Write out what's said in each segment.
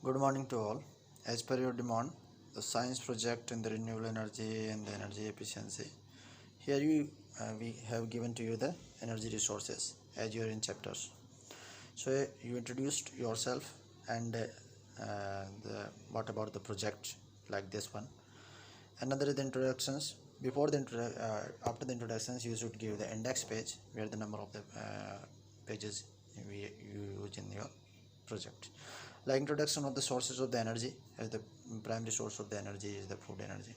Good morning to all. As per your demand, the science project in the renewable energy and the energy efficiency. Here we have given to you the energy resources as you are in chapters. So you introduced yourself and what about the project like this one. Another is the introductions. Before the after the introductions, you should give the index page where the number of the pages you use in your project. Like introduction of the sources of the energy, as the primary source of the energy is the food energy.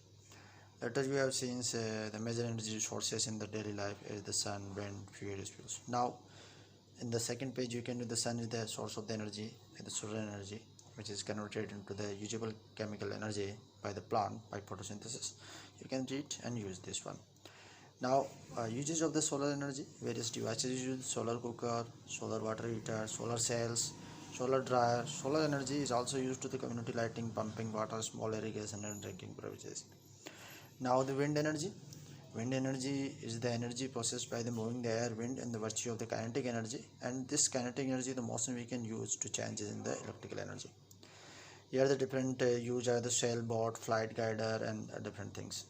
Later we have seen the major energy sources in the daily life is the sun, wind, fuels. Now in the second page you can do the sun is the source of the energy, the solar energy, which is converted into the usable chemical energy by the plant by photosynthesis. You can read and use this one. Now uses of the solar energy, various devices use solar cooker, solar water heater, solar cells, solar dryer. Solar energy is also used to the community lighting, pumping water, small irrigation and drinking purposes. Now the wind energy. Wind energy is the energy processed by the moving the air, wind, and the virtue of the kinetic energy. And this kinetic energy, the motion we can use to changes in the electrical energy. Here the different use are the sailboat, flight guider, and different things.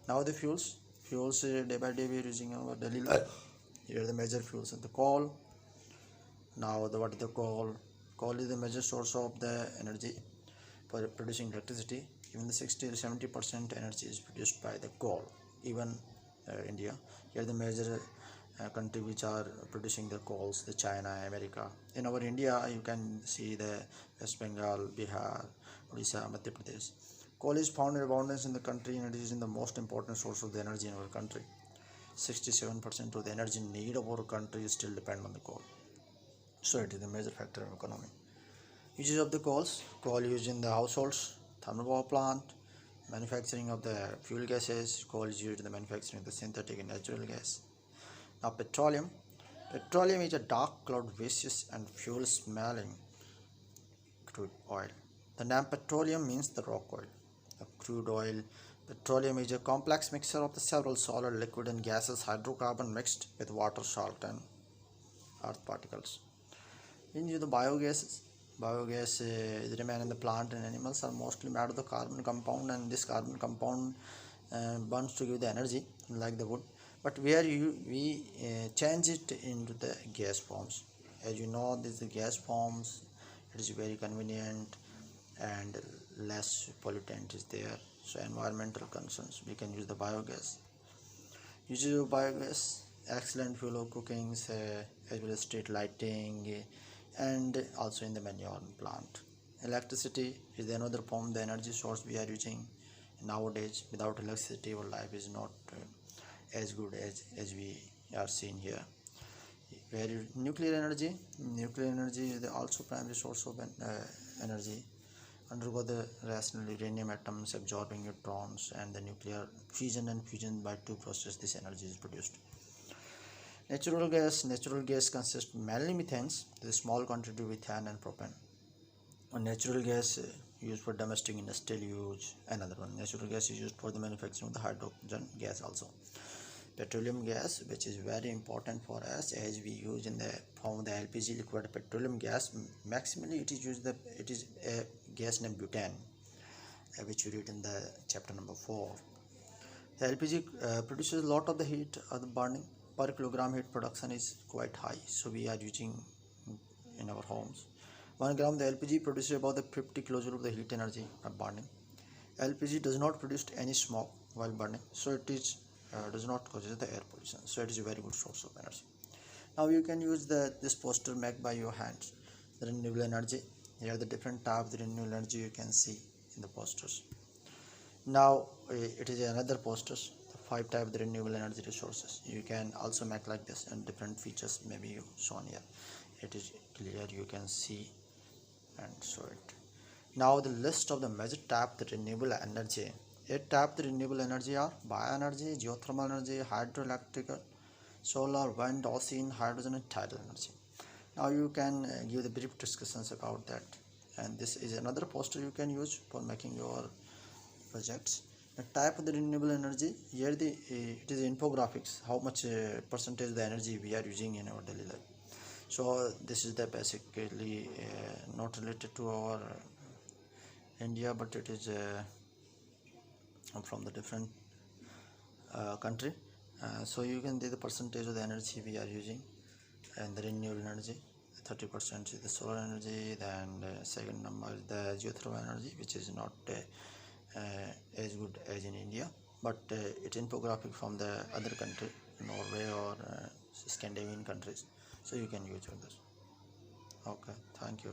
Now the fuels. Fuels day by day we are using our daily life. Here the major fuels and the coal. Now what is the coal? Coal is the major source of the energy for producing electricity. Even the 60 to 70% energy is produced by the coal. Even India. Here the major country which are producing the coals, the China, America. In our India, you can see the West Bengal, Bihar, Odisha, Madhya Pradesh. Coal is found in abundance in the country and it is in the most important source of the energy in our country. 67% of the energy need of our country is still depend on the coal. So it is a major factor in economy. Uses of the coals. Coal used in the households, thermal power plant, manufacturing of the fuel gases. Coal is used in the manufacturing of the synthetic and natural gas. Now petroleum. Petroleum is a dark cloud, viscous and fuel smelling crude oil. The name petroleum means the rock oil. The crude oil. Petroleum is a complex mixture of the several solid, liquid and gases, hydrocarbon mixed with water, salt and earth particles. In the biogases. Biogas remain in the plant and animals are mostly made of the carbon compound, and this carbon compound burns to give the energy like the wood. But where we change it into the gas forms. As you know, this gas forms, it is very convenient and less pollutant is there. So environmental concerns, we can use the biogas. Uses of biogas, excellent fuel of cooking, as well as street lighting, and also in the manure plant. Electricity is another form, the energy source we are using nowadays. Without electricity, our life is not as good as we are seeing here. Where nuclear energy is the also primary source of energy. Undergo the rational uranium atoms absorbing neutrons and the nuclear fusion by two processes, this energy is produced. Natural gas consists mainly methanes, the small quantity of ethane and propane. Natural gas used for domestic industrial use. Another one, natural gas is used for the manufacturing of the hydrogen gas also. Petroleum gas, which is very important for us as we use in the form of the LPG, liquid petroleum gas. Maximally it is used it is a gas named butane, which you read in the chapter number 4. The LPG produces a lot of the heat of the burning. Per kilogram heat production is quite high, so we are using in our homes. 1 gram the LPG produces about the 50 kilojoule of the heat energy by burning. LPG does not produce any smoke while burning, so it is does not cause the air pollution, so it is a very good source of energy. Now you can use this poster made by your hands, the renewable energy. Here are the different types of renewable energy you can see in the posters. Now it is another posters, the 5 types of the renewable energy resources. You can also make like this, and different features may be shown here. It is clear, you can see and show it. Now the list of the major types of the renewable energy. 8 types of the renewable energy are bioenergy, geothermal energy, hydroelectrical, solar, wind, ocean, hydrogen and tidal energy. Now you can give the brief discussions about that, and this is another poster you can use for making your projects. The type of the renewable energy, here it is infographics, how much percentage of the energy we are using in our daily life. So this is the basically not related to our India, but it is from the different country. So you can see the percentage of the energy we are using, and the renewable energy. 30% is the solar energy, then second number is the geothermal energy, which is not as good as in India, but it's infographic from the other country, Norway or Scandinavian countries, so you can use this. Okay, thank you.